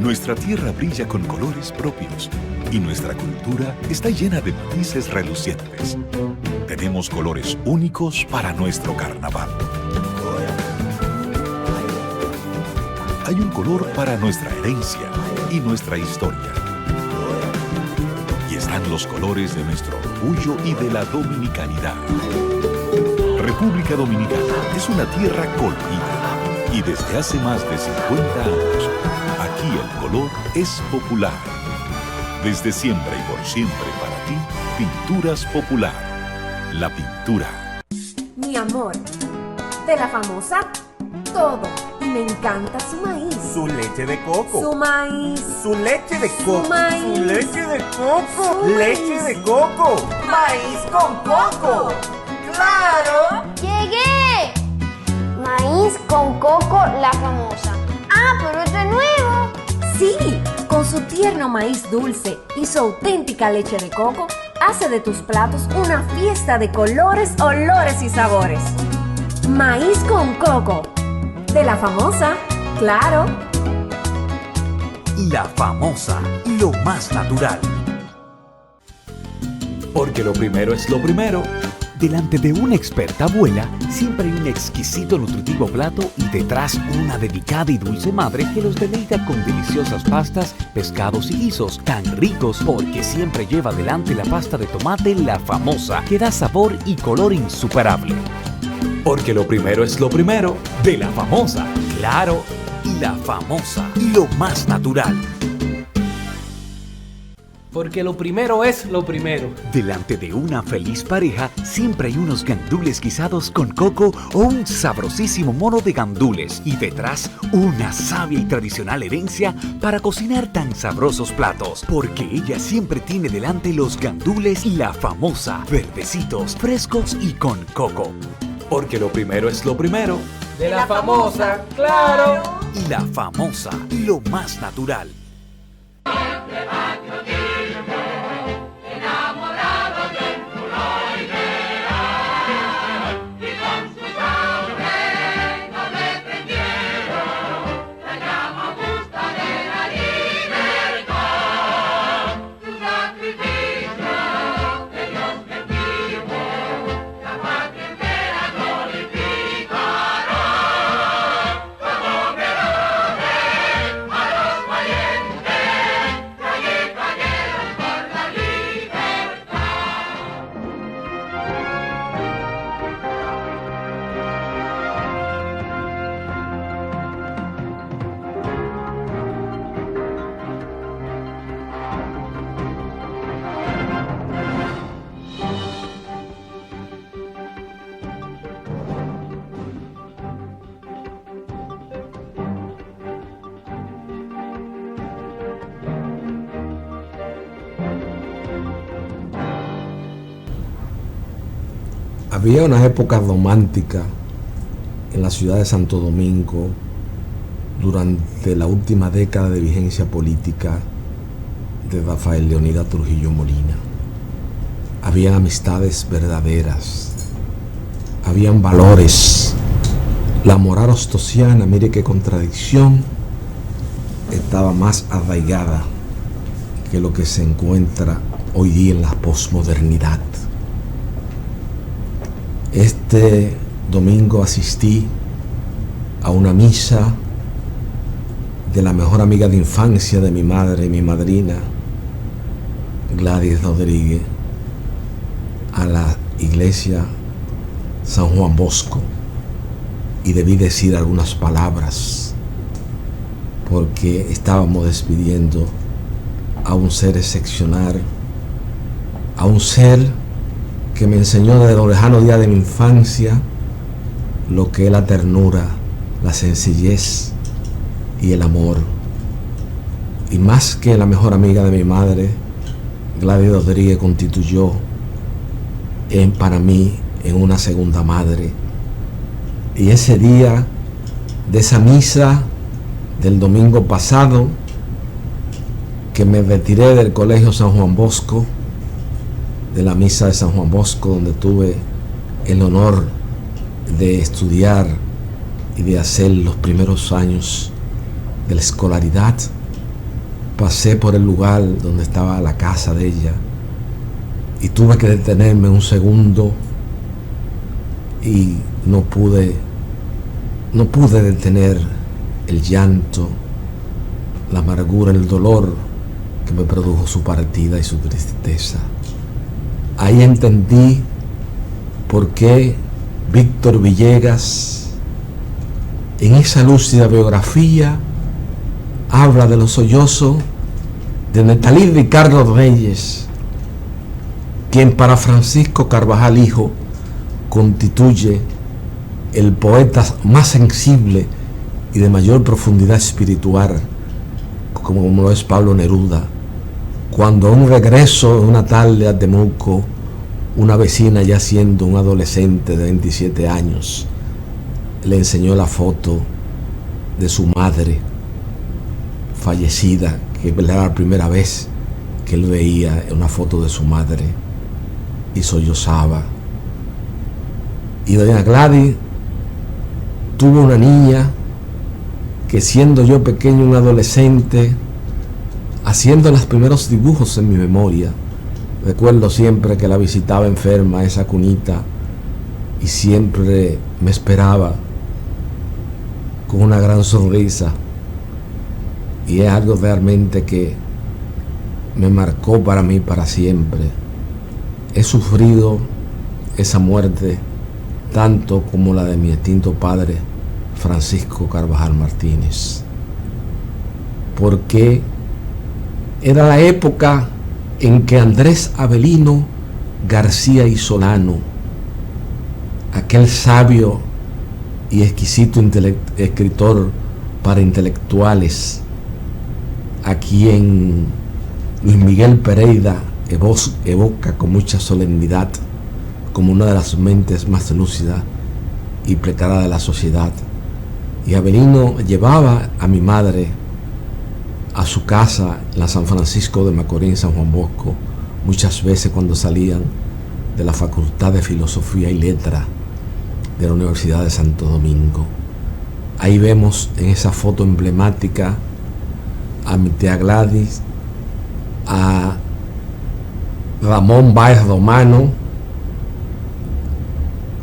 Nuestra tierra brilla con colores propios y nuestra cultura está llena de matices relucientes. Tenemos colores únicos para nuestro carnaval. Hay un color para nuestra herencia y nuestra historia. Y están los colores de nuestro orgullo y de la dominicanidad. República Dominicana es una tierra colorida y desde hace más de 50 años, aquí el color es popular. Desde siempre y por siempre para ti, Pinturas Popular. La pintura. Mi amor, de la famosa, todo. Y me encanta su maíz. Su leche de coco. Su maíz. Su leche de coco. Su maíz. Su leche de coco. Su Leche maíz. de coco. Maíz con coco. ¡Claro! ¡Llegué! Maíz con coco, la famosa. ¡Ah, pero esto es nuevo! Sí, con su tierno maíz dulce y su auténtica leche de coco, hace de tus platos una fiesta de colores, olores y sabores. Maíz con coco. De la famosa, claro. La famosa, lo más natural. Porque lo primero es lo primero. Delante de una experta abuela, siempre hay un exquisito nutritivo plato y detrás una delicada y dulce madre que los deleita con deliciosas pastas, pescados y guisos tan ricos porque siempre lleva delante la pasta de tomate La Famosa, que da sabor y color insuperable. Porque lo primero es lo primero, de La Famosa, claro, y La Famosa, lo más natural. Porque lo primero es lo primero. Delante de una feliz pareja siempre hay unos gandules guisados con coco o un sabrosísimo mono de gandules y detrás una sabia y tradicional herencia para cocinar tan sabrosos platos. Porque ella siempre tiene delante los gandules La Famosa, verdecitos, frescos y con coco. Porque lo primero es lo primero. De la famosa, claro. Y La Famosa, lo más natural. Había una época romántica en la ciudad de Santo Domingo durante la última década de vigencia política de Rafael Leonidas Trujillo Molina. Habían amistades verdaderas, habían valores. La moral ostosiana, mire qué contradicción, estaba más arraigada que lo que se encuentra hoy día en la posmodernidad. Este domingo asistí a una misa de la mejor amiga de infancia de mi madre y mi madrina, Gladys Rodríguez, a la iglesia San Juan Bosco, y debí decir algunas palabras porque estábamos despidiendo a un ser excepcional, a un ser que me enseñó desde los lejanos días de mi infancia lo que es la ternura, la sencillez y el amor. Y más que la mejor amiga de mi madre, Gladys Rodríguez constituyó para mí en una segunda madre. Y ese día de esa misa del domingo pasado, que me retiré del colegio San Juan Bosco, de la misa de San Juan Bosco, donde tuve el honor de estudiar y de hacer los primeros años de la escolaridad, pasé por el lugar donde estaba la casa de ella y tuve que detenerme un segundo y no pude detener el llanto, la amargura, el dolor que me produjo su partida y su tristeza. Ahí entendí por qué Víctor Villegas, en esa lúcida biografía, habla de los sollozos de Netalí Ricardo Reyes, quien para Francisco Carvajal hijo constituye el poeta más sensible y de mayor profundidad espiritual, como lo es Pablo Neruda, cuando a un regreso de una tarde a Temuco, una vecina, ya siendo un adolescente de 27 años, le enseñó la foto de su madre fallecida, que era la primera vez que él veía una foto de su madre, y sollozaba. Y doña Gladys tuvo una niña que, siendo yo pequeño, un adolescente, haciendo los primeros dibujos en mi memoria, recuerdo siempre que la visitaba enferma, esa cunita, y siempre me esperaba con una gran sonrisa. Y es algo realmente que me marcó para mí para siempre. He sufrido esa muerte tanto como la de mi extinto padre Francisco Carvajal Martínez, porque era la época en que Andrés Avelino García y Solano, aquel sabio y exquisito escritor para intelectuales, a quien Luis Miguel Pereira evoca con mucha solemnidad como una de las mentes más lúcidas y preparadas de la sociedad. Y Avelino llevaba a mi madre a su casa en la San Francisco de Macorís, San Juan Bosco, muchas veces cuando salían de la Facultad de Filosofía y Letras de la Universidad de Santo Domingo. Ahí vemos en esa foto emblemática a mi tía Gladys, a Ramón Báez Romano,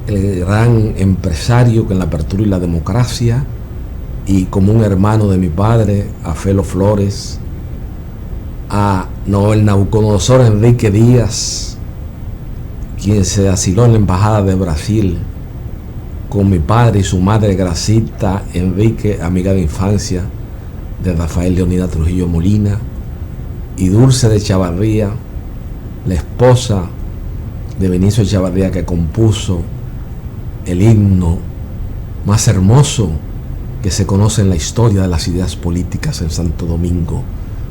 el gran empresario que en la apertura y la democracia, y como un hermano de mi padre, a Felo Flores, a Noel Nabucodonosor Enrique Díaz, quien se asiló en la embajada de Brasil con mi padre y su madre Gracita Enrique, amiga de infancia de Rafael Leonidas Trujillo Molina, y Dulce de Chavarría, la esposa de Benicio Chavarría, que compuso el himno más hermoso que se conoce en la historia de las ideas políticas en Santo Domingo,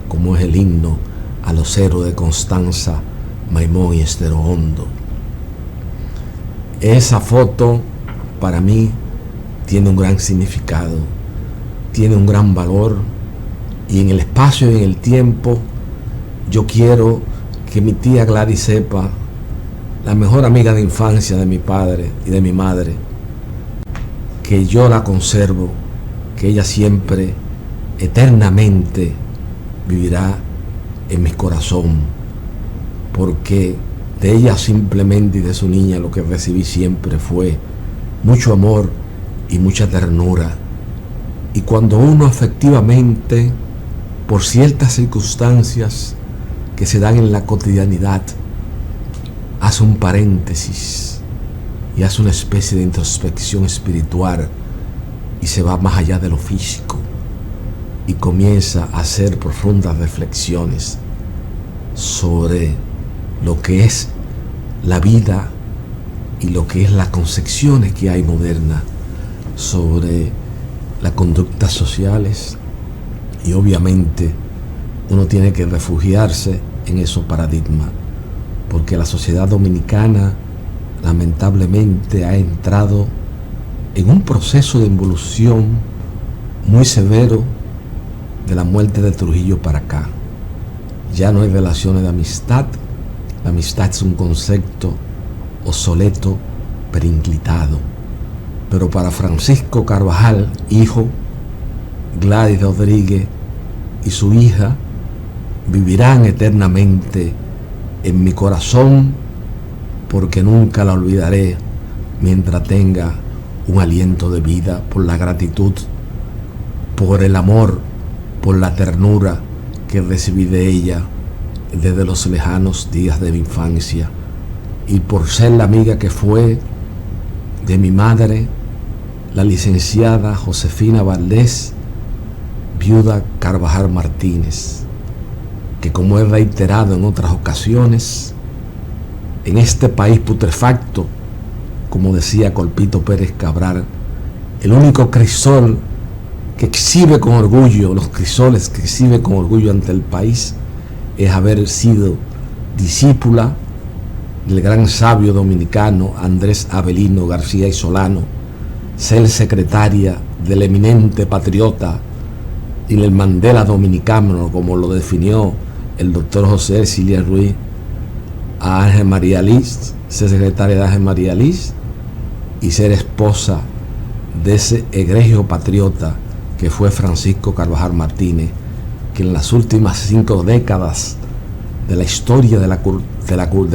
como es el himno a los héroes de Constanza, Maimón y Estero Hondo. Esa foto para mí tiene un gran significado, tiene un gran valor, y en el espacio y en el tiempo yo quiero que mi tía Gladys sepa, la mejor amiga de infancia de mi padre y de mi madre, que yo la conservo, que ella siempre, eternamente, vivirá en mi corazón, porque de ella simplemente y de su niña lo que recibí siempre fue mucho amor y mucha ternura. Y cuando uno efectivamente, por ciertas circunstancias que se dan en la cotidianidad, hace un paréntesis y hace una especie de introspección espiritual y se va más allá de lo físico y comienza a hacer profundas reflexiones sobre lo que es la vida y lo que es las concepciones que hay modernas sobre las conductas sociales, y obviamente uno tiene que refugiarse en esos paradigmas, porque la sociedad dominicana lamentablemente ha entrado en un proceso de involución muy severo de la muerte de Trujillo para acá. Ya no hay relaciones de amistad. La amistad es un concepto obsoleto, perinclitado. Pero para Francisco Carvajal, hijo, Gladys Rodríguez y su hija, vivirán eternamente en mi corazón, porque nunca la olvidaré mientras tenga un aliento de vida, por la gratitud, por el amor, por la ternura que recibí de ella desde los lejanos días de mi infancia, y por ser la amiga que fue de mi madre, la licenciada Josefina Valdés, viuda Carvajal Martínez, que, como he reiterado en otras ocasiones, en este país putrefacto, como decía Colpito Pérez Cabral, el único crisol que exhibe con orgullo, los crisoles que exhibe con orgullo ante el país, es haber sido discípula del gran sabio dominicano Andrés Avelino García y Solano, ser secretaria del eminente patriota y el Mandela dominicano, como lo definió el doctor José Ercilia Ruiz, a Ángel María Liz, ser secretaria de Ángel María Liz, y ser esposa de ese egregio patriota que fue Francisco Carvajal Martínez, que en las últimas 5 décadas de la historia de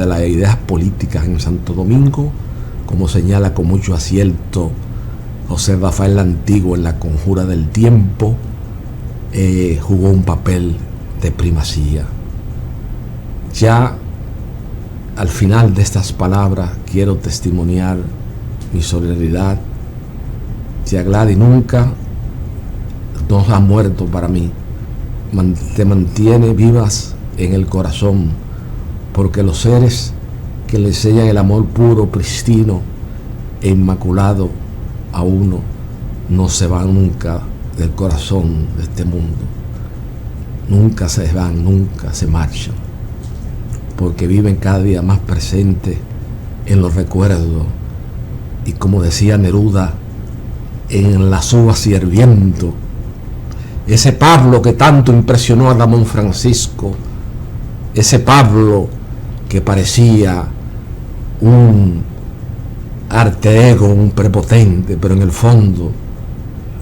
las ideas políticas en Santo Domingo, como señala con mucho acierto José Rafael Antiguo en La Conjura del Tiempo, jugó un papel de primacía. Ya al final de estas palabras quiero testimoniar mi solidaridad. Tía Gladys nunca nos ha muerto para mí, te mantiene vivas en el corazón, porque los seres que le enseñan el amor puro, pristino e inmaculado a uno no se van nunca del corazón de este mundo, nunca se van, nunca se marchan, porque viven cada día más presentes en los recuerdos, y como decía Neruda, en las uvas y el viento, ese Pablo que tanto impresionó a Ramón Francisco, ese Pablo que parecía un arte ego, un prepotente, pero en el fondo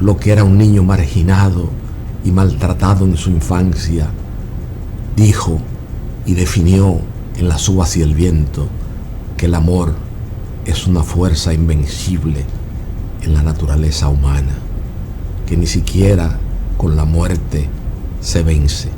lo que era un niño marginado y maltratado en su infancia, dijo y definió en las uvas y el viento que el amor es una fuerza invencible en la naturaleza humana, que ni siquiera con la muerte se vence.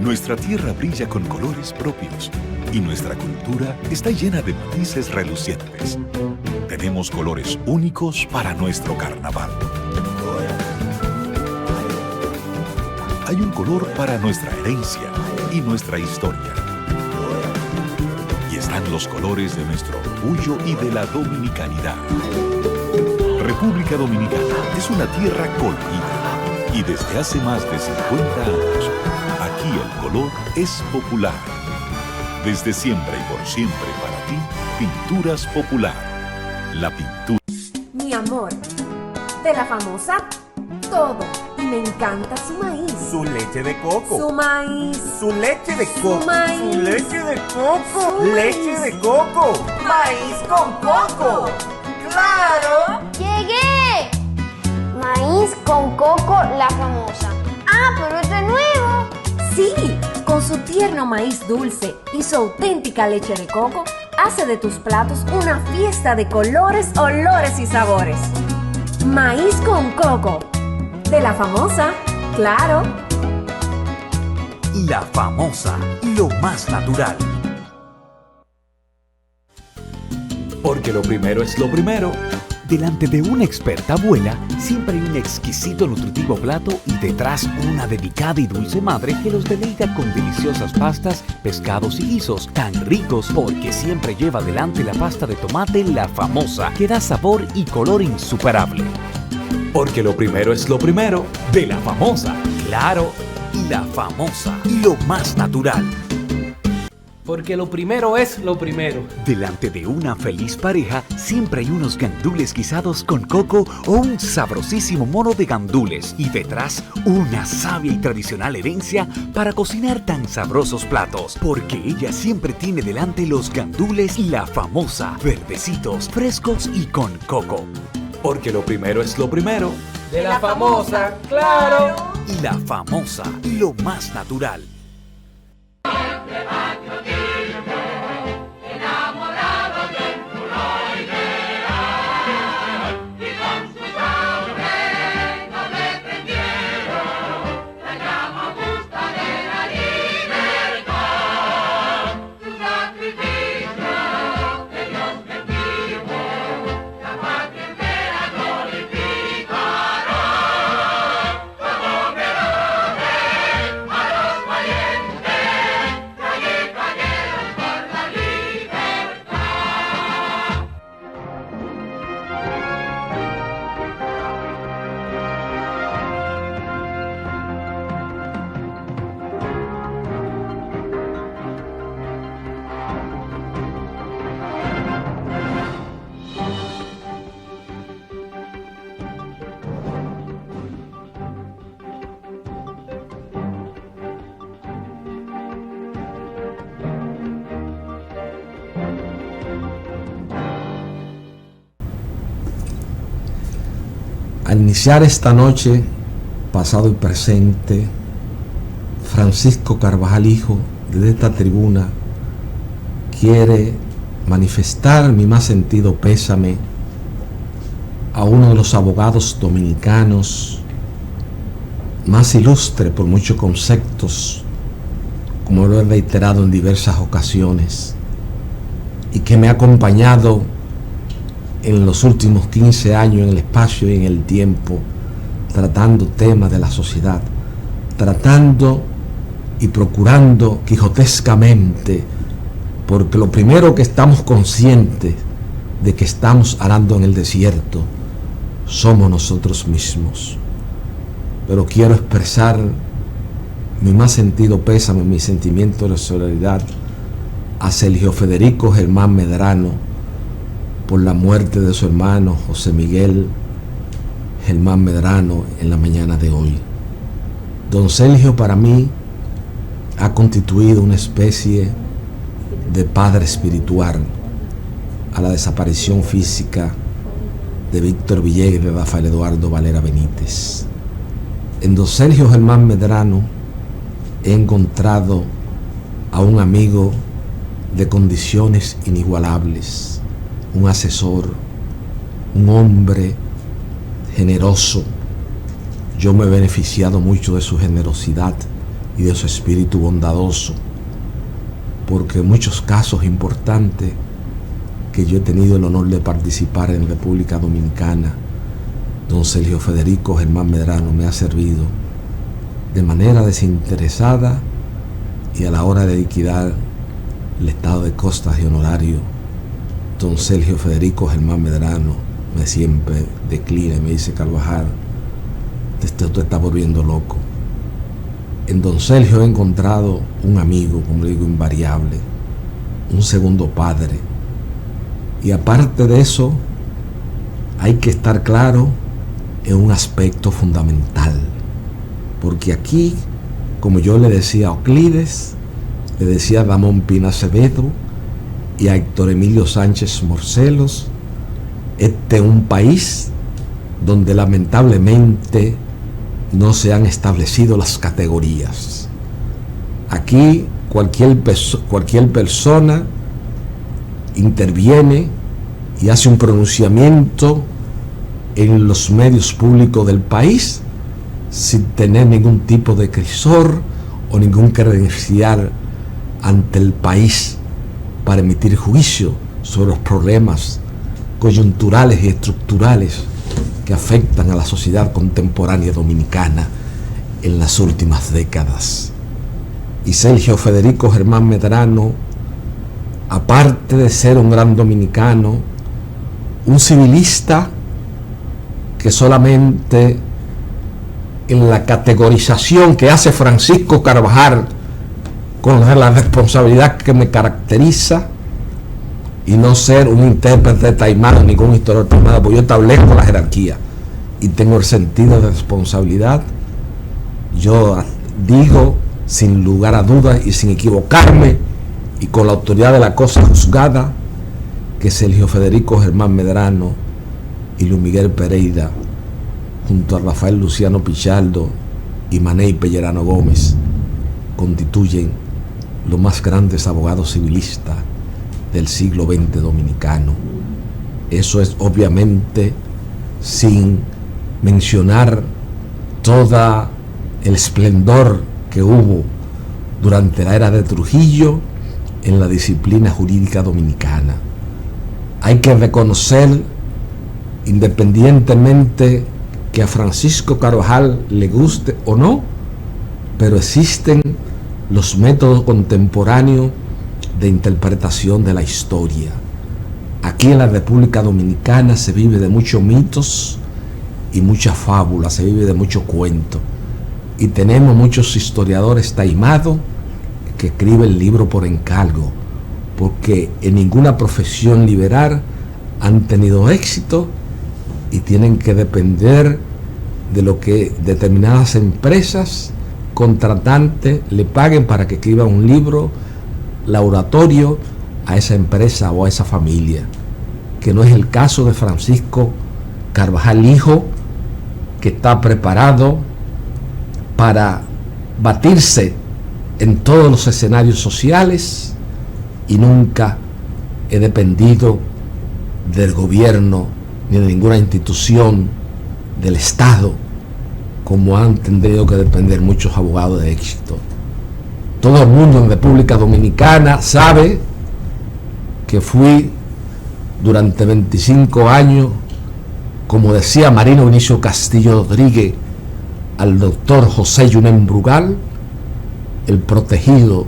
Nuestra tierra brilla con colores propios y nuestra cultura está llena de matices relucientes. Tenemos colores únicos para nuestro carnaval. Hay un color para nuestra herencia y nuestra historia. Y están los colores de nuestro orgullo y de la dominicanidad. República Dominicana es una tierra colorida y desde hace más de 50 años, aquí el color es popular. Desde siempre y por siempre para ti, Pinturas Popular. La pintura. Mi amor, de La Famosa, todo. Y me encanta su maíz. Su leche de coco. Su maíz. Su leche de coco. Su maíz. Su leche de coco. Su Leche maíz. de coco. Maíz con coco. ¡Claro! ¡Llegué! Maíz con coco, La Famosa. ¡Ah, pero esto es nuevo! Sí, con su tierno maíz dulce y su auténtica leche de coco, hace de tus platos una fiesta de colores, olores y sabores. Maíz con coco. De La Famosa, claro. La Famosa, lo más natural. Porque lo primero es lo primero. Delante de una experta abuela, siempre hay un exquisito nutritivo plato y detrás una delicada y dulce madre que los deleita con deliciosas pastas, pescados y guisos tan ricos porque siempre lleva delante la pasta de tomate La Famosa, que da sabor y color insuperable. Porque lo primero es lo primero. De La Famosa, claro, La Famosa, lo más natural. Porque lo primero es lo primero. Delante de una feliz pareja siempre hay unos gandules guisados con coco o un sabrosísimo mono de gandules y detrás una sabia y tradicional herencia para cocinar tan sabrosos platos, porque ella siempre tiene delante los gandules La Famosa, verdecitos, frescos y con coco. Porque lo primero es lo primero. De La Famosa, claro. La Famosa, lo más natural. Al iniciar esta noche, pasado y presente, Francisco Carvajal Hijo, desde esta tribuna, quiere manifestar mi más sentido pésame a uno de los abogados dominicanos más ilustre por muchos conceptos, como lo he reiterado en diversas ocasiones, y que me ha acompañado en los últimos 15 años en el espacio y en el tiempo, tratando temas de la sociedad, tratando y procurando quijotescamente, porque lo primero que estamos conscientes de que estamos arando en el desierto somos nosotros mismos. Pero quiero expresar mi más sentido pésame, mi sentimiento de solidaridad a Sergio Federico Germán Medrano por la muerte de su hermano José Miguel Germán Medrano en la mañana de hoy. Don Sergio para mí ha constituido una especie de padre espiritual a la desaparición física de Víctor Villegas y de Rafael Eduardo Valera Benítez. En don Sergio Germán Medrano he encontrado a un amigo de condiciones inigualables, un asesor, un hombre generoso. Yo me he beneficiado mucho de su generosidad y de su espíritu bondadoso, porque en muchos casos importantes que yo he tenido el honor de participar en República Dominicana, don Sergio Federico Germán Medrano me ha servido de manera desinteresada y a la hora de liquidar el estado de costas y honorario. Don Sergio Federico Germán Medrano me siempre declina y me dice: Carvajal, usted está volviendo loco. En don Sergio he encontrado un amigo, como digo, invariable, un segundo padre. Y aparte de eso, hay que estar claro en un aspecto fundamental, porque aquí, como yo le decía a Euclides, le decía a Ramón Pina Acevedo y a Héctor Emilio Sánchez Morcelos, este es un país donde lamentablemente no se han establecido las categorías. Aquí cualquier persona interviene y hace un pronunciamiento en los medios públicos del país sin tener ningún tipo de crisor o ningún credencial ante el país para emitir juicio sobre los problemas coyunturales y estructurales que afectan a la sociedad contemporánea dominicana en las últimas décadas. Y Sergio Federico Germán Medrano, aparte de ser un gran dominicano, un civilista que solamente en la categorización que hace Francisco Carvajal con la responsabilidad que me caracteriza, y no ser un intérprete taimado, ningún historiador taimado, porque yo establezco la jerarquía y tengo el sentido de responsabilidad. Yo digo sin lugar a dudas y sin equivocarme y con la autoridad de la cosa juzgada que Sergio Federico Germán Medrano y Luis Miguel Pereira, junto a Rafael Luciano Pichardo y Manei Pellerano Gómez, constituyen los más grandes abogados civilistas del siglo XX dominicano. Eso es obviamente sin mencionar todo el esplendor que hubo durante la era de Trujillo en la disciplina jurídica dominicana. Hay que reconocer, independientemente que a Francisco Carvajal le guste o no, pero existen los métodos contemporáneos de interpretación de la historia. Aquí en la República Dominicana se vive de muchos mitos y muchas fábulas, se vive de muchos cuentos, y tenemos muchos historiadores taimados que escriben libros por encargo, porque en ninguna profesión liberal han tenido éxito y tienen que depender de lo que determinadas empresas contratantes le paguen para que escriba un libro laboratorio a esa empresa o a esa familia, que no es el caso de Francisco Carvajal hijo, que está preparado para batirse en todos los escenarios sociales y nunca he dependido del gobierno ni de ninguna institución del Estado como han tenido que depender muchos abogados de éxito. Todo el mundo en República Dominicana sabe que fui durante 25 años, como decía Marino Vinicio Castillo Rodríguez, al doctor José Yunen Brugal, el protegido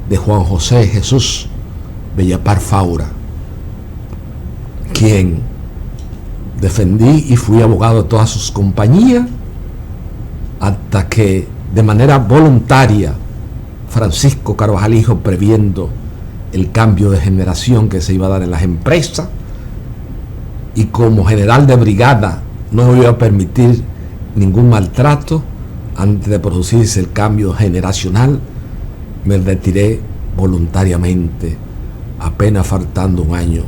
de Juan José Jesús Bellapar Faura, quien defendí y fui abogado de todas sus compañías, hasta que de manera voluntaria Francisco Carvajal hijo, previendo el cambio de generación que se iba a dar en las empresas, y como general de brigada no iba a permitir ningún maltrato antes de producirse el cambio generacional, me retiré voluntariamente, apenas faltando un año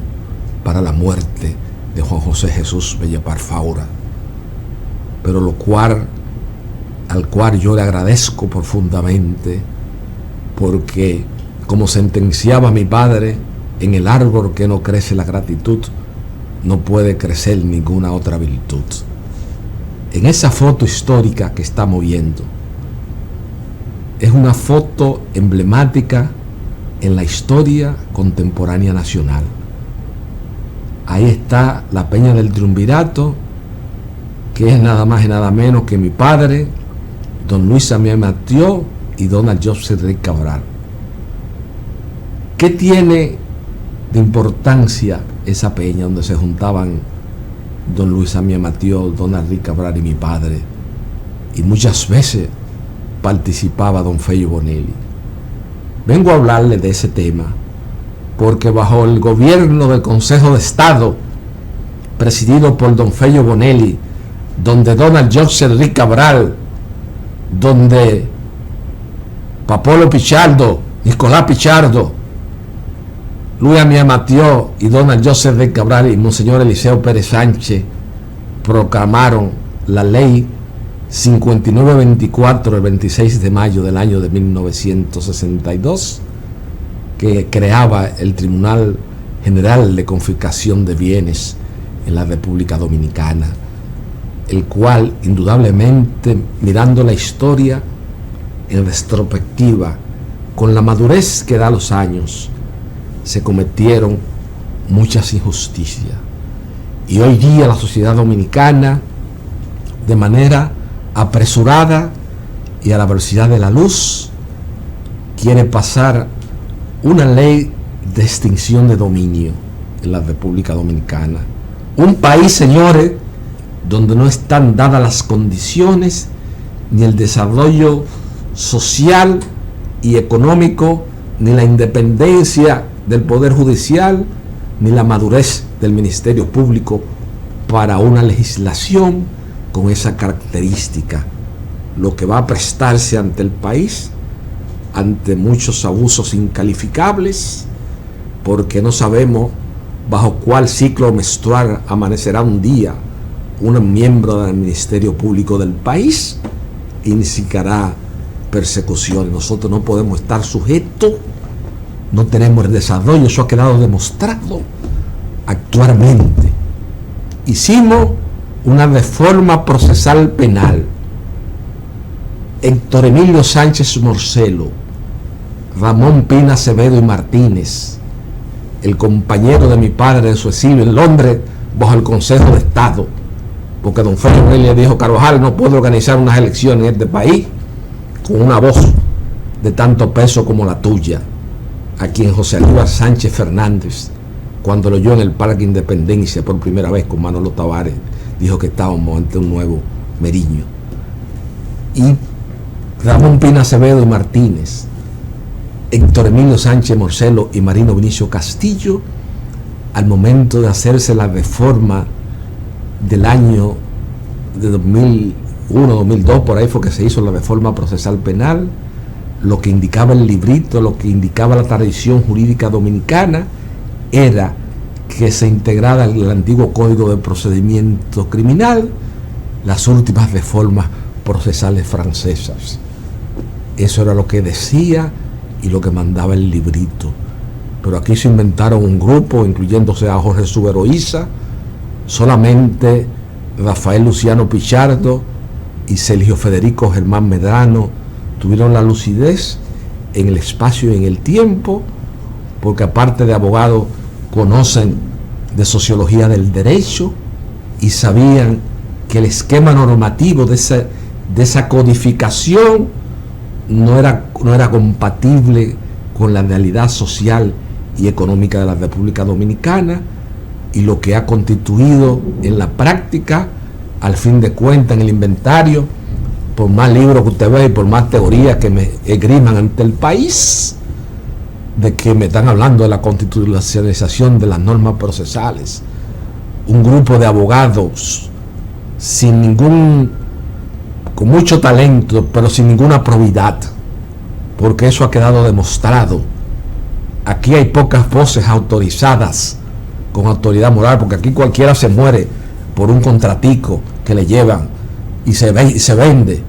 para la muerte de Juan José Jesús Bellapar Faura, pero al cual yo le agradezco profundamente, porque como sentenciaba mi padre, en el árbol que no crece la gratitud no puede crecer ninguna otra virtud. En esa foto histórica que estamos viendo, es una foto emblemática en la historia contemporánea nacional. Ahí está la Peña del Triunvirato, que es nada más y nada menos que mi padre, don Luis Amiel Matió y don Joseph Rick Cabral. ¿Qué tiene de importancia esa peña donde se juntaban don Luis Amiel Matió, don Rick Cabral y mi padre? Y muchas veces participaba don Fello Bonelli. Vengo a hablarle de ese tema porque bajo el gobierno del Consejo de Estado, presidido por don Fello Bonelli, donde Donald Joseph Rick Cabral, donde Papolo Pichardo, Nicolás Pichardo, Luis Amiel Matió y Donald Joseph Rick Cabral y Monseñor Eliseo Pérez Sánchez proclamaron la ley 5924 el 26 de mayo del año de 1962, que creaba el Tribunal General de Confiscación de Bienes en la República Dominicana, el cual indudablemente, mirando la historia en retrospectiva, con la madurez que da los años, se cometieron muchas injusticias. Y hoy día la sociedad dominicana, de manera apresurada y a la velocidad de la luz, quiere pasar una ley de extinción de dominio en la República Dominicana. Un país, señores, donde no están dadas las condiciones ni el desarrollo social y económico, ni la independencia del Poder Judicial, ni la madurez del Ministerio Público para una legislación con esa característica, lo que va a prestarse ante el país ante muchos abusos incalificables, porque no sabemos bajo cuál ciclo menstrual amanecerá un día un miembro del Ministerio Público del país, iniciará persecución. Nosotros no podemos estar sujetos, no tenemos el desarrollo, eso ha quedado demostrado actualmente. Hicimos una reforma procesal penal. Héctor Emilio Sánchez Morcelo, Ramón Pina Acevedo y Martínez, el compañero de mi padre de su exilio en Londres, bajo el Consejo de Estado, porque don Félix le dijo: Carvajal no puede organizar unas elecciones en este país con una voz de tanto peso como la tuya, a quien José Aníbal Sánchez Fernández, cuando lo oyó en el Parque Independencia por primera vez con Manolo Tavares, dijo que estábamos ante un nuevo Meriño. Y Ramón Pina Acevedo y Martínez, Héctor Emilio Sánchez Morcelo y Marino Vinicio Castillo, al momento de hacerse la reforma del año de 2001, 2002, por ahí fue que se hizo la reforma procesal penal, lo que indicaba el librito, lo que indicaba la tradición jurídica dominicana, era que se integrara en el antiguo Código de Procedimiento Criminal las últimas reformas procesales francesas. Eso era lo que decía y lo que mandaba el librito. Pero aquí se inventaron un grupo, incluyéndose a Jorge Suberoiza, solamente Rafael Luciano Pichardo y Sergio Federico Germán Medrano tuvieron la lucidez en el espacio y en el tiempo, porque aparte de abogados conocen de sociología del derecho y sabían que el esquema normativo de esa codificación no era compatible con la realidad social y económica de la República Dominicana, y lo que ha constituido en la práctica, al fin de cuentas, en el inventario, por más libros que usted ve y por más teorías que me esgriman ante el país, de que me están hablando de la constitucionalización de las normas procesales, un grupo de abogados con mucho talento, pero sin ninguna probidad, porque eso ha quedado demostrado. Aquí hay pocas voces autorizadas con autoridad moral, porque aquí cualquiera se muere por un contratico que le llevan y se vende.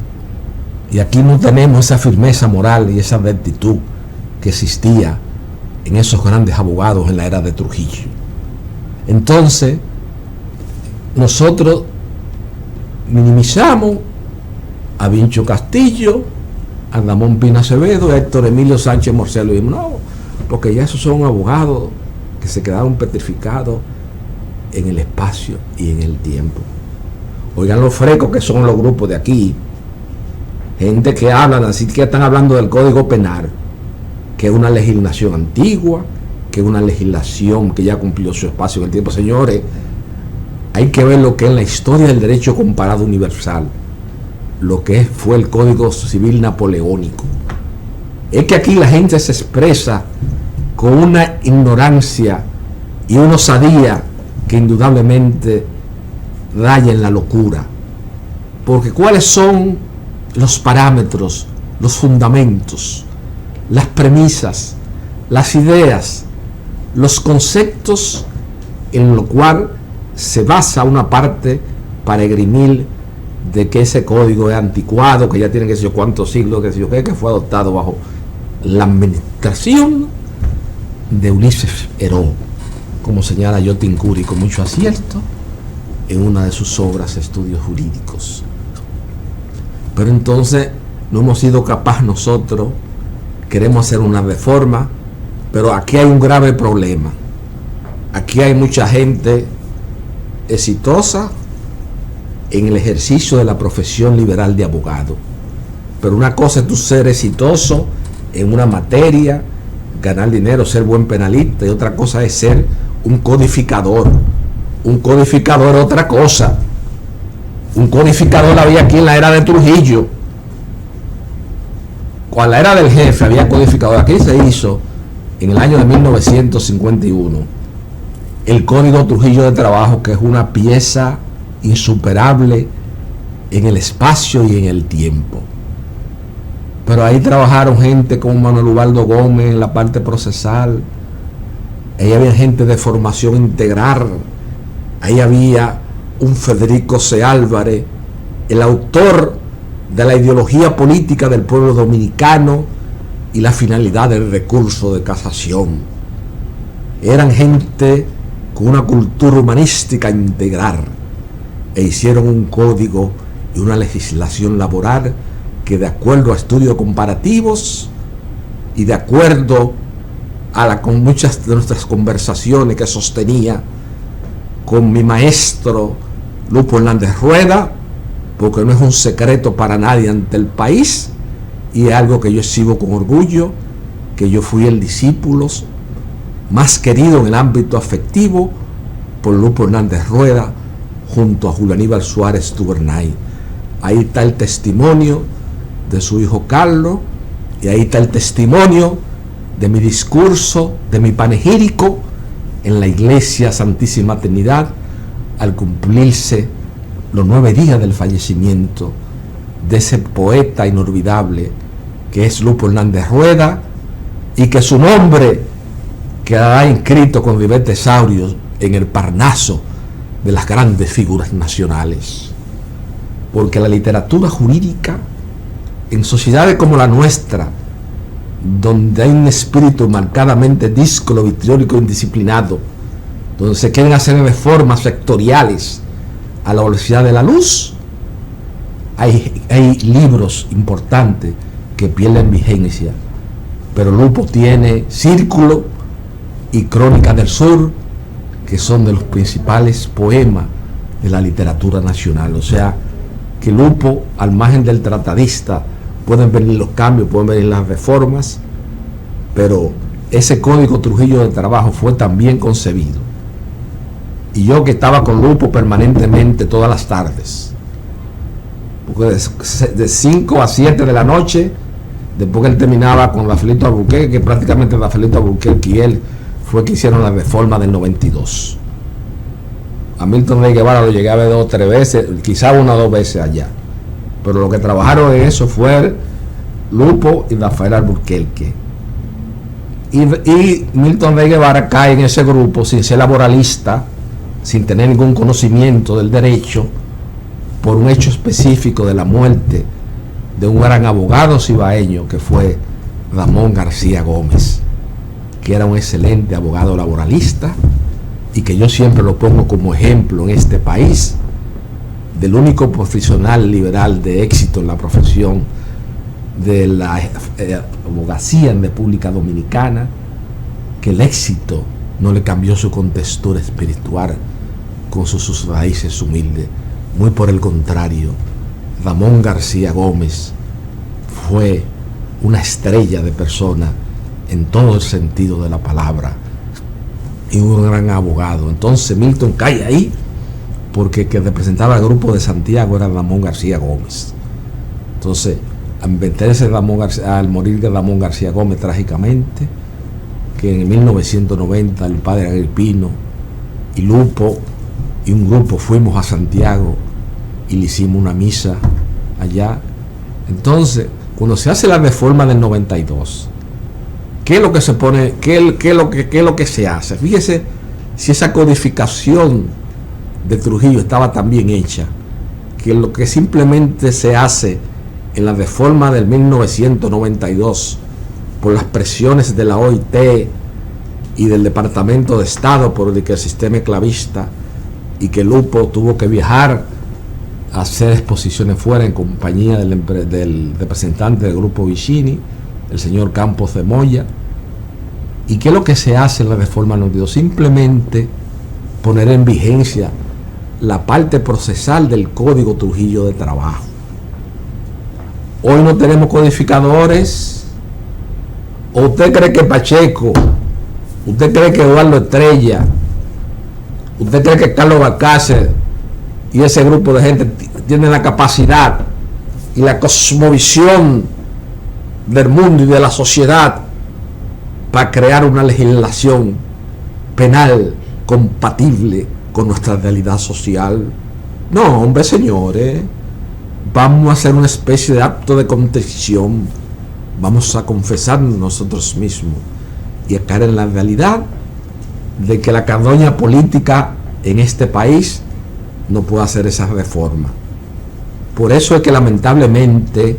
Y aquí no tenemos esa firmeza moral y esa rectitud que existía en esos grandes abogados en la era de Trujillo. Entonces, nosotros minimizamos a Vincho Castillo, a Ramón Pina Acevedo, a Héctor Emilio Sánchez Morcelo, y no, porque ya esos son abogados que se quedaron petrificados en el espacio y en el tiempo. Oigan los frescos que son los grupos de aquí, gente que hablan así, que están hablando del Código Penal, que es una legislación antigua, que es una legislación que ya cumplió su espacio en el tiempo. Señores, hay que ver lo que es la historia del derecho comparado universal, lo que fue el Código Civil Napoleónico. Es que aquí la gente se expresa con una ignorancia y una osadía que indudablemente raya en la locura. Porque ¿cuáles son los parámetros, los fundamentos, las premisas, las ideas, los conceptos en lo cual se basa una parte para esgrimir de que ese código es anticuado, que ya tiene que sé yo cuántos siglos, que sé yo qué, que fue adoptado bajo la administración de Ulises Herón, como señala Yotin Curi con mucho acierto en una de sus obras, Estudios Jurídicos. Pero entonces no hemos sido capaces nosotros, queremos hacer una reforma, pero aquí hay un grave problema. Aquí hay mucha gente exitosa en el ejercicio de la profesión liberal de abogado. Pero una cosa es tú ser exitoso en una materia, ganar dinero, ser buen penalista, y otra cosa es ser un codificador. Un codificador es otra cosa. Un codificador había aquí en la era de Trujillo. Con la era del jefe había codificador. Aquí se hizo en el año de 1951 el Código Trujillo de Trabajo, que es una pieza insuperable en el espacio y en el tiempo. Pero ahí trabajaron gente como Manuel Ubaldo Gómez en la parte procesal. Ahí había gente de formación integral. Ahí había un Federico C. Álvarez, el autor de la ideología política del pueblo dominicano y la finalidad del recurso de casación. Eran gente con una cultura humanística integral e hicieron un código y una legislación laboral que, de acuerdo a estudios comparativos y de acuerdo con muchas de nuestras conversaciones que sostenía con mi maestro Lupo Hernández Rueda, porque no es un secreto para nadie ante el país, y es algo que yo exhibo con orgullo, que yo fui el discípulo más querido en el ámbito afectivo por Lupo Hernández Rueda, junto a Julio Aníbal Suárez Tubernay. Ahí está el testimonio de su hijo Carlos, y ahí está el testimonio de mi discurso, de mi panegírico en la Iglesia Santísima Trinidad, al cumplirse los 9 días del fallecimiento de ese poeta inolvidable que es Lupo Hernández Rueda, y que su nombre quedará inscrito con divertesaurios en el Parnaso de las grandes figuras nacionales. Porque la literatura jurídica, en sociedades como la nuestra, donde hay un espíritu marcadamente díscolo, vitriólico, indisciplinado, donde se quieren hacer reformas sectoriales a la velocidad de la luz, hay libros importantes que pierden vigencia. Pero Lupo tiene Círculo y Crónica del Sur, que son de los principales poemas de la literatura nacional. O sea, que Lupo, al margen del tratadista, pueden venir los cambios, pueden venir las reformas, pero ese Código Trujillo de Trabajo fue tan bien concebido. Y yo, que estaba con Lupo permanentemente todas las tardes, porque de 5 a 7 de la noche, después que él terminaba con Rafaelito Albuquerque, que prácticamente Rafaelito Albuquerque y él fue que hicieron la reforma del 92. A Milton Rey Guevara lo llegué a ver 2 o 3 veces, quizá 1 o 2 veces allá. Pero lo que trabajaron en eso fue Lupo y Rafael Albuquerque. Y Milton Rey Guevara cae en ese grupo sin ser laboralista, sin tener ningún conocimiento del derecho, por un hecho específico de la muerte de un gran abogado cibaeño que fue Ramón García Gómez, que era un excelente abogado laboralista y que yo siempre lo pongo como ejemplo en este país del único profesional liberal de éxito en la profesión de la abogacía en República Dominicana, que el éxito no le cambió su contextura espiritual con sus raíces humildes. Muy por el contrario, Ramón García Gómez fue una estrella de persona en todo el sentido de la palabra y un gran abogado. Entonces Milton cae ahí porque el que representaba al grupo de Santiago era Ramón García Gómez. Entonces, al morir de Ramón García Gómez trágicamente, que en 1990 el padre Agripino y Lupo y un grupo fuimos a Santiago y le hicimos una misa allá. Entonces, cuando se hace la reforma del 92, ¿qué es lo que se pone? ¿Qué es lo que se hace? Fíjese si esa codificación de Trujillo estaba tan bien hecha, que lo que simplemente se hace en la reforma del 1992 por las presiones de la OIT y del Departamento de Estado por el que el sistema esclavista, y que Lupo tuvo que viajar a hacer exposiciones fuera en compañía del representante del grupo Vicini, el señor Campos de Moya. ¿Y qué es lo que se hace en la reforma 92? Simplemente poner en vigencia la parte procesal del Código Trujillo de Trabajo. Hoy no tenemos codificadores. ¿O usted cree que Pacheco, usted cree que Eduardo Estrella, usted cree que Carlos Balcácer y ese grupo de gente tienen la capacidad y la cosmovisión del mundo y de la sociedad para crear una legislación penal compatible con nuestra realidad social? No, hombre, señores, vamos a hacer una especie de acto de contrición, vamos a confesarnos nosotros mismos y a caer en la realidad de que la carroña política en este país no puede hacer esa reforma. Por eso es que lamentablemente,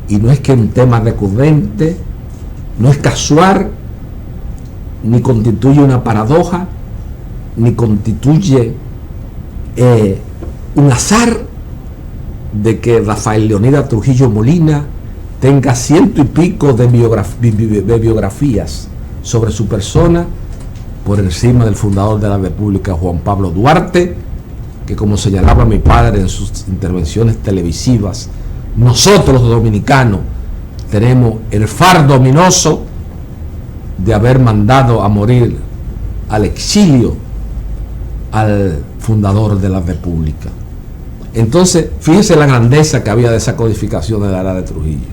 y no es que un tema recurrente, no es casual, ni constituye una paradoja, ni constituye un azar de que Rafael Leonidas Trujillo Molina tenga 100 y pico de biografías sobre su persona por encima del fundador de la República, Juan Pablo Duarte, que, como señalaba mi padre en sus intervenciones televisivas, nosotros los dominicanos tenemos el fardo ominoso de haber mandado a morir al exilio al fundador de la República. Entonces, fíjense la grandeza que había de esa codificación de la era de Trujillo,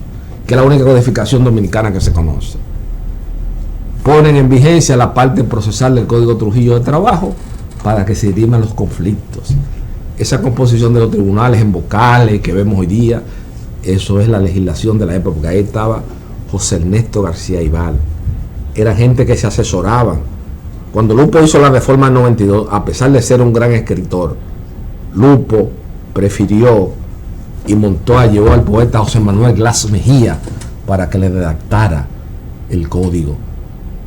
que es la única codificación dominicana que se conoce. Ponen en vigencia la parte procesal del Código Trujillo de Trabajo para que se diriman los conflictos. Esa composición de los tribunales en vocales que vemos hoy día, eso es la legislación de la época, porque ahí estaba José Ernesto García Ibal. Era gente que se asesoraban. Cuando Lupo hizo la reforma del 92, a pesar de ser un gran escritor, Lupo prefirió y llevó al poeta José Manuel Glass Mejía para que le redactara el código.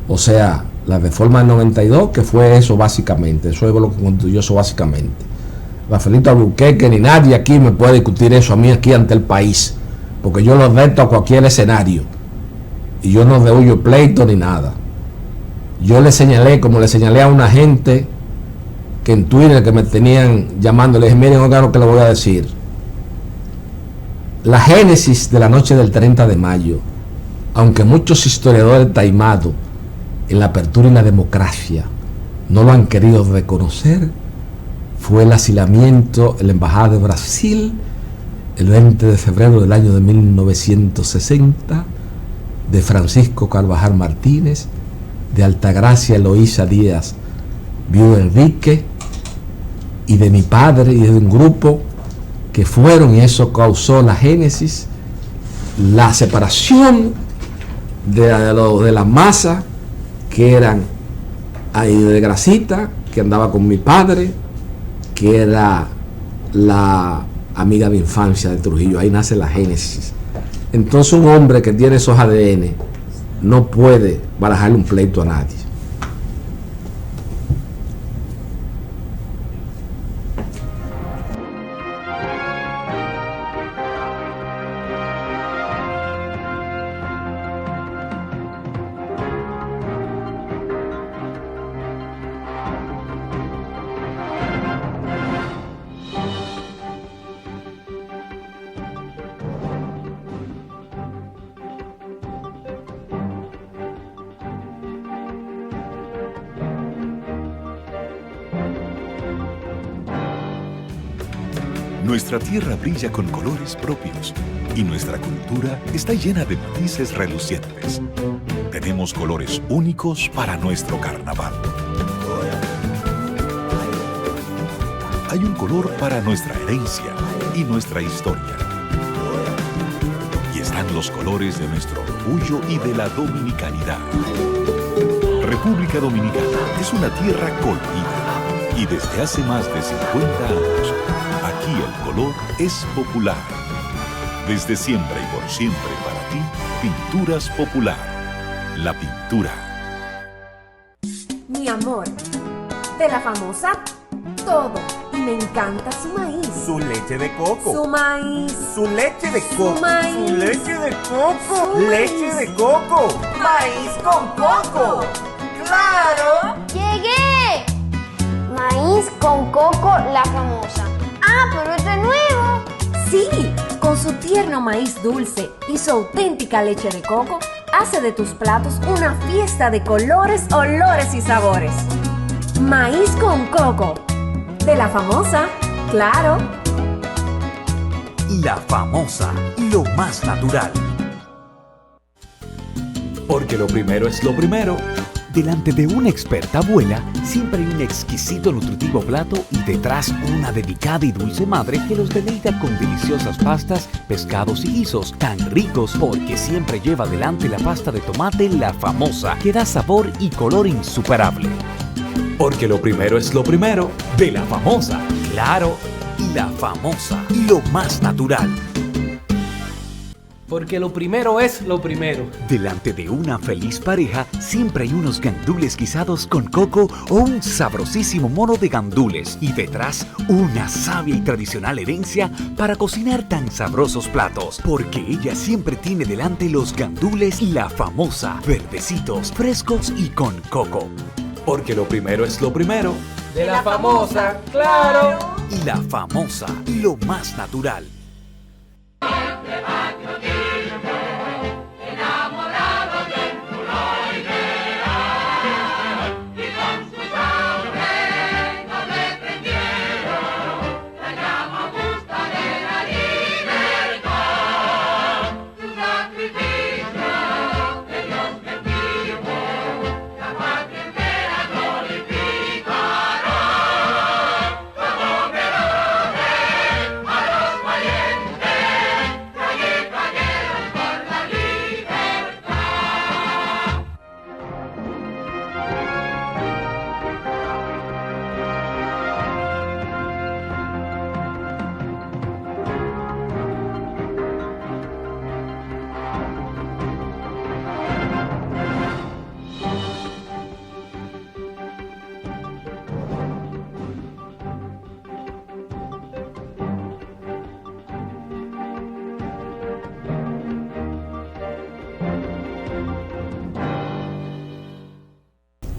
O sea, la reforma del 92, que fue eso básicamente, eso es lo que constituyó eso básicamente. Rafaelito Albuquerque ni nadie aquí me puede discutir eso a mí aquí ante el país, porque yo lo reto a cualquier escenario y yo no rehuyo pleito ni nada. Yo le señalé, como le señalé a una gente que en Twitter que me tenían llamando, le dije, miren, oigan lo que le voy a decir. La génesis de la noche del 30 de mayo, aunque muchos historiadores taimados en la apertura y la democracia no lo han querido reconocer, fue el asilamiento en la Embajada de Brasil el 20 de febrero del año de 1960 de Francisco Carvajal Martínez, de Altagracia Eloísa Díaz Viuda Enrique y de mi padre y de un grupo que fueron, y eso causó la génesis, la separación de la masa que eran ahí de Grasita, que andaba con mi padre, que era la amiga de infancia de Trujillo. Ahí nace la génesis. Entonces un hombre que tiene esos ADN no puede barajarle un pleito a nadie. Nuestra tierra brilla con colores propios y nuestra cultura está llena de matices relucientes. Tenemos colores únicos para nuestro carnaval. Hay un color para nuestra herencia y nuestra historia. Y están los colores de nuestro orgullo y de la dominicanidad. República Dominicana es una tierra colorida y desde hace más de 50 años aquí el color es popular. Desde siempre y por siempre para ti, Pinturas Popular. La pintura. Mi amor, de la famosa todo. Y me encanta su maíz. Su leche de coco. Su maíz. Su leche de coco. Su maíz. Su leche de coco. Su Leche maíz. de coco. Maíz con coco. ¡Claro! ¡Llegué! Maíz Maíz con coco la famosa. Ah, pero esto es nuevo. Sí, con su tierno maíz dulce y su auténtica leche de coco, hace de tus platos una fiesta de colores, olores y sabores. Maíz con coco. De la famosa, claro. La famosa, lo más natural. Porque lo primero es lo primero. Delante de una experta abuela, siempre hay un exquisito nutritivo plato y detrás una delicada y dulce madre que los deleita con deliciosas pastas, pescados y guisos tan ricos porque siempre lleva delante la pasta de tomate La Famosa, que da sabor y color insuperable. Porque lo primero es lo primero. De La Famosa, claro. La Famosa, lo más natural. Porque lo primero es lo primero. Delante de una feliz pareja siempre hay unos gandules guisados con coco o un sabrosísimo mono de gandules y detrás una sabia y tradicional herencia para cocinar tan sabrosos platos, porque ella siempre tiene delante los gandules La Famosa, verdecitos, frescos y con coco. Porque lo primero es lo primero. De la famosa, claro. La Famosa, lo más natural.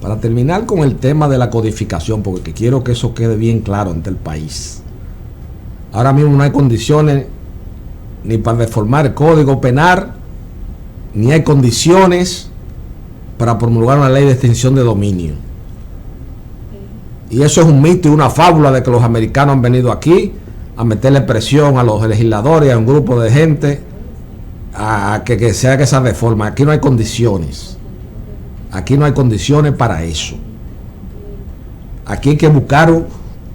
Para terminar con el tema de la codificación, porque quiero que eso quede bien claro ante el país. Ahora mismo no hay condiciones ni para reformar el Código Penal, ni hay condiciones para promulgar una ley de extinción de dominio. Y eso es un mito y una fábula de que los americanos han venido aquí a meterle presión a los legisladores y a un grupo de gente a que se haga esa reforma. Aquí no hay condiciones. Aquí no hay condiciones para eso. Aquí hay que buscar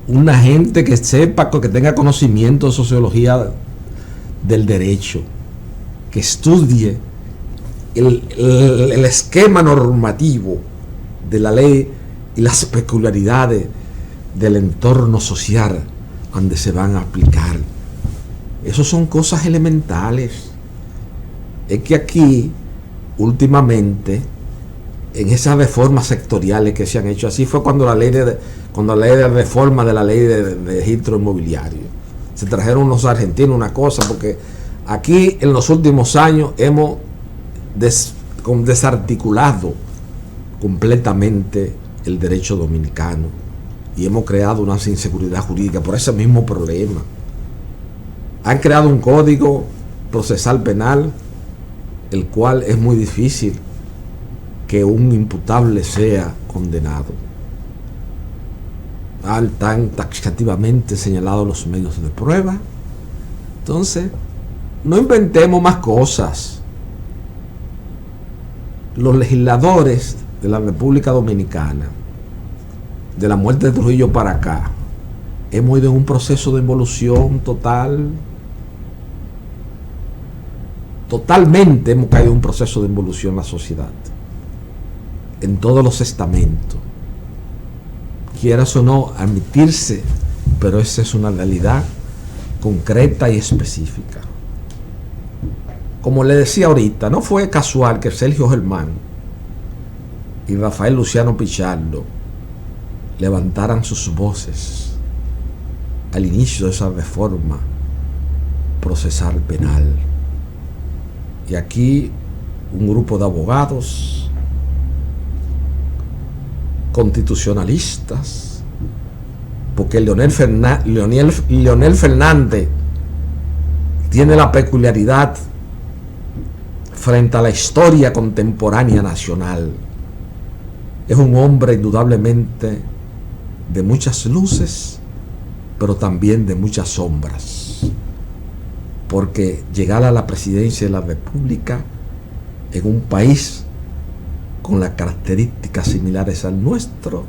una gente que sepa, que tenga conocimiento de sociología del derecho, que estudie el esquema normativo de la ley y las peculiaridades del entorno social donde se van a aplicar. Eso son cosas elementales. Es que aquí, últimamente, en esas reformas sectoriales que se han hecho, así fue cuando la ley de reforma de la ley de registro inmobiliario, se trajeron unos argentinos una cosa, porque aquí en los últimos años hemos desarticulado completamente el derecho dominicano y hemos creado una inseguridad jurídica por ese mismo problema. Han creado un código procesal penal, el cual es muy difícil que un imputable sea condenado. Tan taxativamente señalados los medios de prueba. Entonces, no inventemos más cosas. Los legisladores de la República Dominicana, de la muerte de Trujillo para acá, hemos ido en un proceso de involución totalmente hemos caído en un proceso de involución en la sociedad, en todos los estamentos, quieras o no admitirse, pero esa es una realidad concreta y específica. Como le decía ahorita, no fue casual que Sergio Germán y Rafael Luciano Pichardo levantaran sus voces al inicio de esa reforma procesal penal. Y aquí un grupo de abogados constitucionalistas porque Leonel Fernández tiene la peculiaridad frente a la historia contemporánea nacional. Es un hombre indudablemente de muchas luces, pero también de muchas sombras, porque llegar a la presidencia de la República en un país con las características similares al nuestro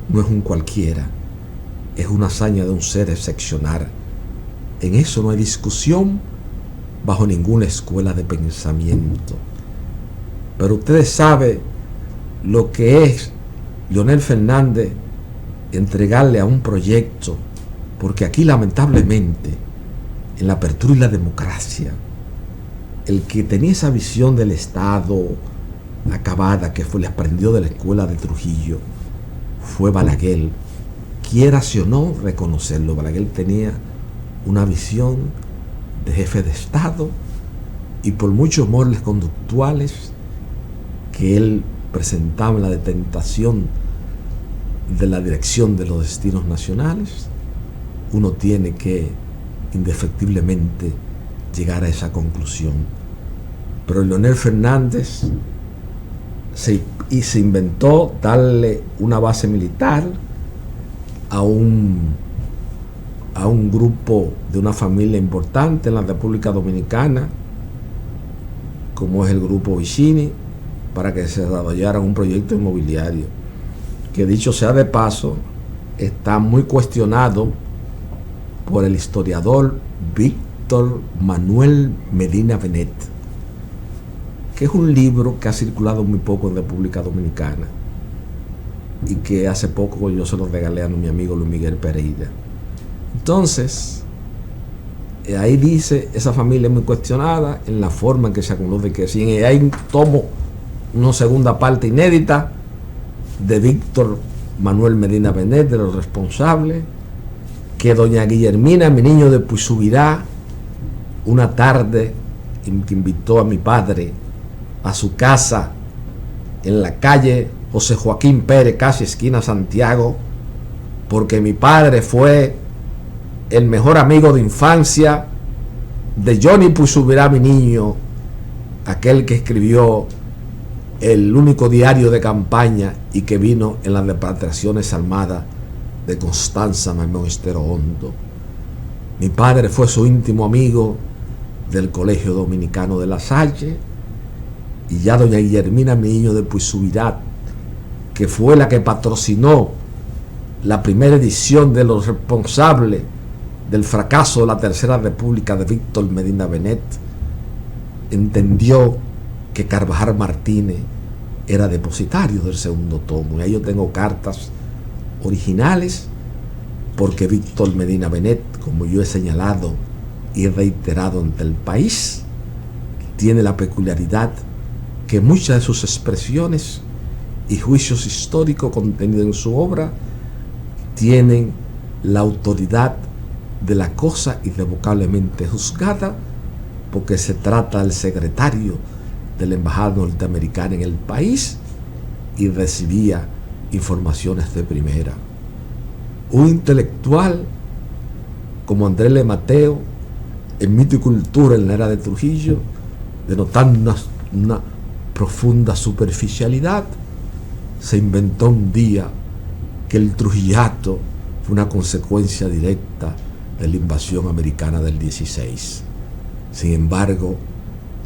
no es un cualquiera, es una hazaña de un ser excepcional. En eso no hay discusión bajo ninguna escuela de pensamiento. Pero ustedes saben lo que es Leonel Fernández entregarle a un proyecto, porque aquí lamentablemente en la apertura y la democracia, el que tenía esa visión del Estado acabada que le aprendió de la escuela de Trujillo fue Balaguer. Quiera o no reconocerlo, Balaguer tenía una visión de jefe de Estado, y por muchos moles conductuales que él presentaba en la detentación de la dirección de los destinos nacionales, uno tiene que indefectiblemente llegar a esa conclusión. Pero Leonel Fernández se inventó darle una base militar a un grupo de una familia importante en la República Dominicana, como es el grupo Vicini, para que se desarrollara un proyecto inmobiliario que, dicho sea de paso, está muy cuestionado por el historiador Víctor Manuel Medina Benet, que es un libro que ha circulado muy poco en República Dominicana y que hace poco yo se lo regalé a mi amigo Luis Miguel Pereira. Entonces, ahí dice, esa familia es muy cuestionada en la forma en que se acumuló de que si hay un tomo, una segunda parte inédita de Víctor Manuel Medina Benet, de los responsables, que doña Guillermina, mi niño de Puisubirá, una tarde que invitó a mi padre a su casa en la calle José Joaquín Pérez, casi esquina Santiago, porque mi padre fue el mejor amigo de infancia de Johnny Puisubirá, mi niño, aquel que escribió el único diario de campaña y que vino en las repatriaciones armadas de Constanza Maimón Estero Hondo. Mi padre fue su íntimo amigo del Colegio Dominicano de La Salle, y ya doña Guillermina, mi niño de Puisubirá, que fue la que patrocinó la primera edición de Los Responsables del fracaso de la Tercera República de Víctor Medina Benet, entendió que Carvajal Martínez era depositario del segundo tomo. Y ahí yo tengo cartas originales, porque Víctor Medina Benet, como yo he señalado y reiterado ante el país, tiene la peculiaridad que muchas de sus expresiones y juicios históricos contenidos en su obra tienen la autoridad de la cosa irrevocablemente juzgada, porque se trata del secretario de la embajada norteamericana en el país y recibía informaciones de primera. Un intelectual como Andrés Le Mateo, en Mito y Cultura en la era de Trujillo, denotando una profunda superficialidad, se inventó un día que el trujillato fue una consecuencia directa de la invasión americana del 16. Sin embargo,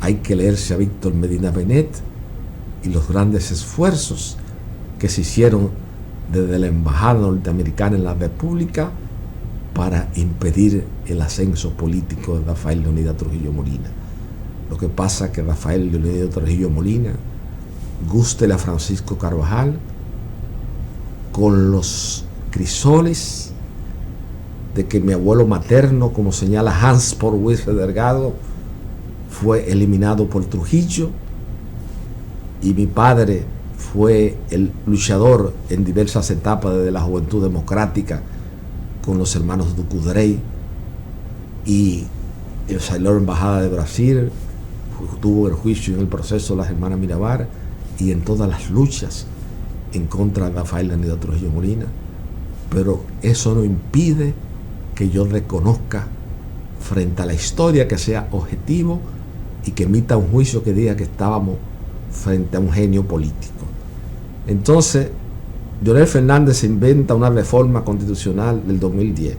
hay que leerse a Víctor Medina Benet y los grandes esfuerzos que se hicieron desde la embajada norteamericana en la República para impedir el ascenso político de Rafael Leonidas Trujillo Molina. Lo que pasa es que Rafael Leonidas Trujillo Molina, gústele a Francisco Carvajal, con los crisoles de que mi abuelo materno, como señala Hans Porwitz Delgado, fue eliminado por Trujillo, y mi padre fue el luchador en diversas etapas desde la Juventud Democrática con los hermanos Ducudrey, y el salió a la embajada de Brasil, tuvo el juicio en el proceso de las hermanas Mirabal y en todas las luchas en contra de Rafael Leonidas Trujillo Molina. pero eso no impide que yo reconozca frente a la historia que sea objetivo y que emita un juicio que diga que estábamos frente a un genio político. Entonces, Leonel Fernández se inventa una reforma constitucional del 2010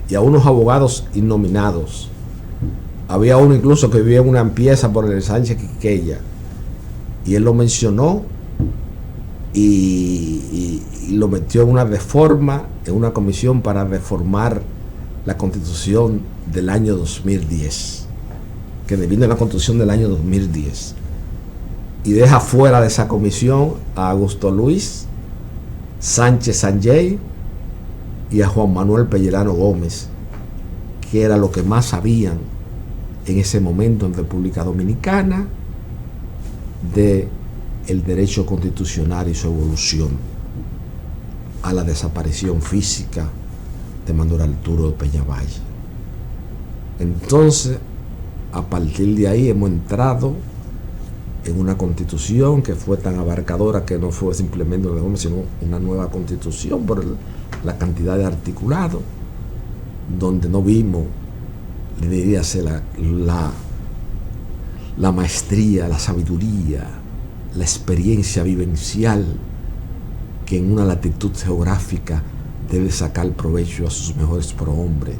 y a unos abogados innominados. Había uno incluso que vivía en una pieza por el Sánchez Quiqueya y él lo mencionó y lo metió en una reforma, en una comisión para reformar la Constitución del año 2010, que devino en la Constitución del año 2010, y deja fuera de esa comisión a Augusto Luis Sánchez Sanjay y a Juan Manuel Pellerano Gómez, que era lo que más sabían en ese momento en República Dominicana de el derecho constitucional y su evolución a la desaparición física de Manuel Arturo de Peñavalle. Entonces, a partir de ahí hemos entrado en una constitución que fue tan abarcadora que no fue simplemente una reforma, sino una nueva constitución por la cantidad de articulados, donde no vimos, le diría, la maestría, la sabiduría, la experiencia vivencial que en una latitud geográfica debe sacar provecho a sus mejores prohombres,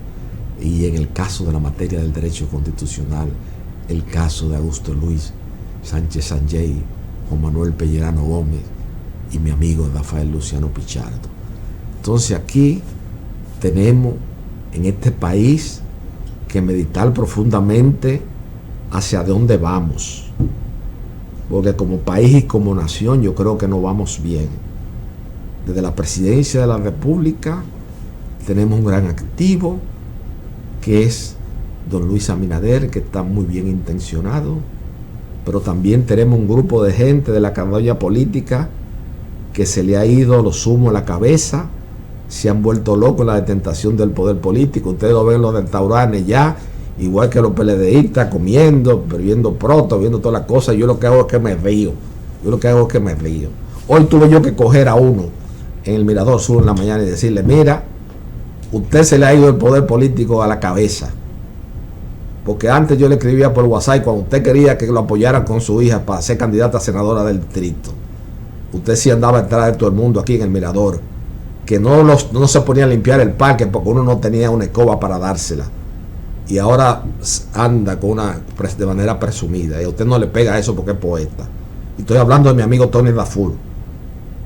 y en el caso de la materia del derecho constitucional, el caso de Augusto Luis Sánchez Sanjay, Juan Manuel Pellerano Gómez y mi amigo Rafael Luciano Pichardo. Entonces aquí tenemos en este país que meditar profundamente hacia dónde vamos, porque como país y como nación yo creo que no vamos bien. Desde la presidencia de la República tenemos un gran activo que es don Luis Abinader, que está muy bien intencionado, pero también tenemos un grupo de gente de la camalla política que se le ha ido los humos a la cabeza, se han vuelto locos en la detentación del poder político. Ustedes lo ven en los restaurantes ya, igual que los PLDistas, comiendo, bebiendo proto, viendo todas las cosas. Yo lo que hago es que me río. Hoy tuve yo que coger a uno en el Mirador Sur en la mañana y decirle: mira, usted se le ha ido el poder político a la cabeza. Porque antes yo le escribía por WhatsApp cuando usted quería que lo apoyaran con su hija para ser candidata a senadora del distrito. Usted sí andaba detrás de todo el mundo aquí en el Mirador, que no se ponía a limpiar el parque porque uno no tenía una escoba para dársela. Y ahora anda de manera presumida. Y a usted no le pega eso porque es poeta. Y estoy hablando de mi amigo Tony Raful,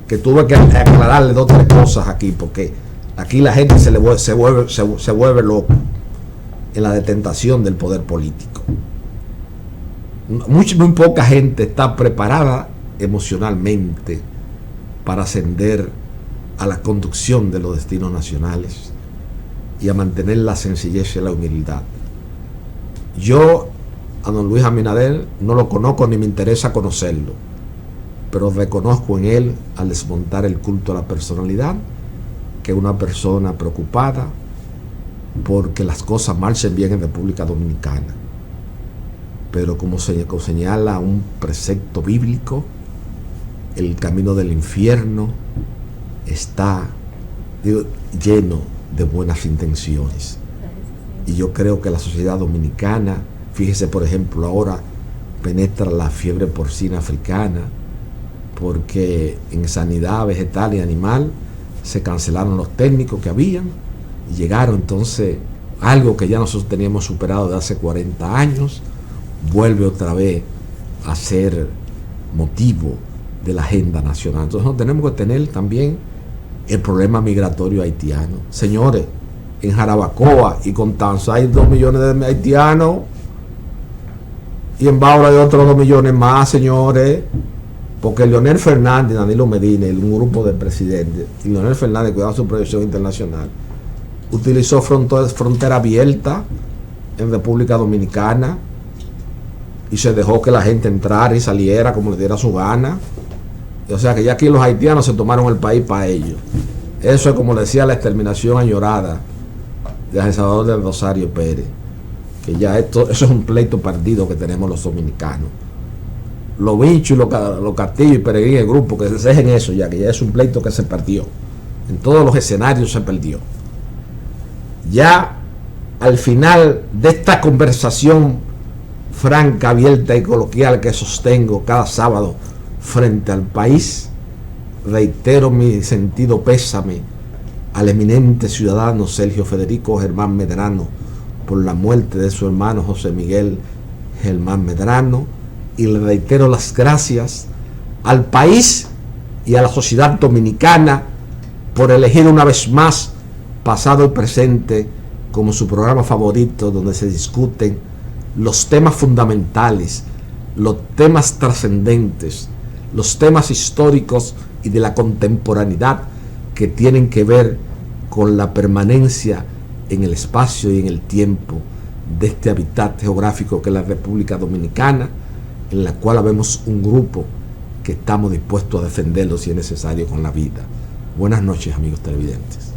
que tuve que aclararle 2 o 3 cosas aquí, porque aquí la gente se vuelve loco en la detentación del poder político. Muy poca gente está preparada emocionalmente para ascender a la conducción de los destinos nacionales y a mantener la sencillez y la humildad. Yo a don Luis Abinader no lo conozco ni me interesa conocerlo, pero reconozco en él, al desmontar el culto a la personalidad, que es una persona preocupada porque las cosas marchen bien en República Dominicana. Pero como señala un precepto bíblico, el camino del infierno está lleno de buenas intenciones. Y yo creo que la sociedad dominicana, fíjese por ejemplo, ahora penetra la fiebre porcina africana, porque en sanidad vegetal y animal se cancelaron los técnicos que habían y llegaron entonces algo que ya nosotros teníamos superado de hace 40 años, vuelve otra vez a ser motivo de la agenda nacional. Entonces no tenemos que tener también el problema migratorio haitiano. Señores, en Jarabacoa y Constanza hay 2 millones de haitianos y en Baura hay otros 2 millones más, señores, porque Leonel Fernández, Danilo Medina y un grupo de presidentes, y Leonel Fernández, cuidado su proyección internacional, utilizó frontera abierta en República Dominicana y se dejó que la gente entrara y saliera como le diera su gana. O sea que ya aquí los haitianos se tomaron el país para ellos. Eso es como decía la exterminación añorada de El Salvador del Rosario Pérez, que ya eso es un pleito perdido que tenemos los dominicanos. Los bichos y los Castillos y Peregrín, el grupo, que se dejen eso ya, que ya es un pleito que se perdió. en todos los escenarios se perdió. Ya al final de esta conversación franca, abierta y coloquial que sostengo cada sábado frente al país, reitero mi sentido pésame al eminente ciudadano Sergio Federico Germán Medrano por la muerte de su hermano José Miguel Germán Medrano, y le reitero las gracias al país y a la sociedad dominicana por elegir una vez más Pasado y Presente como su programa favorito, donde se discuten los temas fundamentales, los temas trascendentes, los temas históricos y de la contemporaneidad que tienen que ver con la permanencia en el espacio y en el tiempo de este hábitat geográfico que es la República Dominicana, en la cual habemos un grupo que estamos dispuestos a defenderlo si es necesario con la vida. Buenas noches, amigos televidentes.